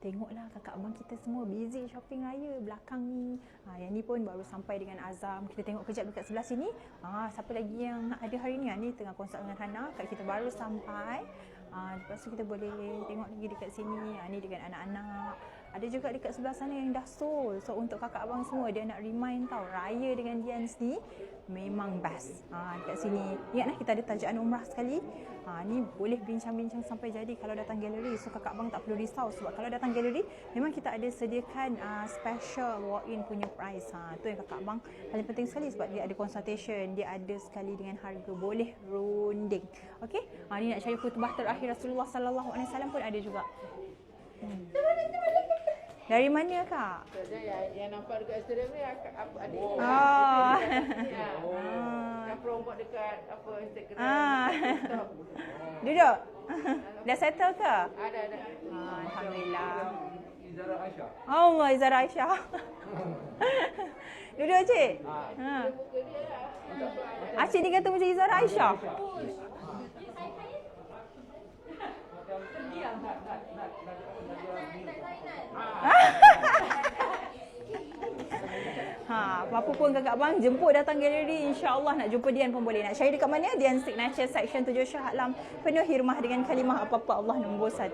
Tengoklah kakak abang kita semua busy shopping raya belakang ni. Yang ni pun baru sampai dengan Azam. Kita tengok kejap dekat sebelah sini. Siapa lagi yang ada hari ni? Ni tengah konsult dengan Hana. Kak kita baru sampai. Lepas tu kita boleh tengok lagi dekat sini. Ni dengan anak-anak. Ada juga dekat sebelah sana yang dah sold. So untuk kakak abang semua, dia nak remind tau, raya dengan Dians ni memang best. Dekat sini. Ingatlah kita ada tajaan umrah sekali. Ni boleh bincang-bincang sampai jadi kalau datang galeri. So kakak abang tak perlu risau sebab kalau datang galeri memang kita ada sediakan special walk-in punya price. Tu yang kakak abang paling penting sekali sebab dia ada consultation, dia ada sekali dengan harga boleh runding. Okey. Ni nak cari khutbah terakhir Rasulullah sallallahu alaihi wasallam pun ada juga. Dari mana kak? Yang nampak dekat Instagram ni adik. Yang promote dekat Instagram. Duduk. Dah settle ke? Ada. Alhamdulillah. Izara Aisyah. Allah, Izara Aisyah. Duduk cik. Cik ni kata macam Izara Aisyah. Apa pun kakak abang jemput datang galeri, insya-Allah nak jumpa Dian pun boleh. Nak cari dekat mana? Dian Signature Section 7 Shah Alam. Penuh hikmah dengan kalimah apa-apa Allah nombor 1.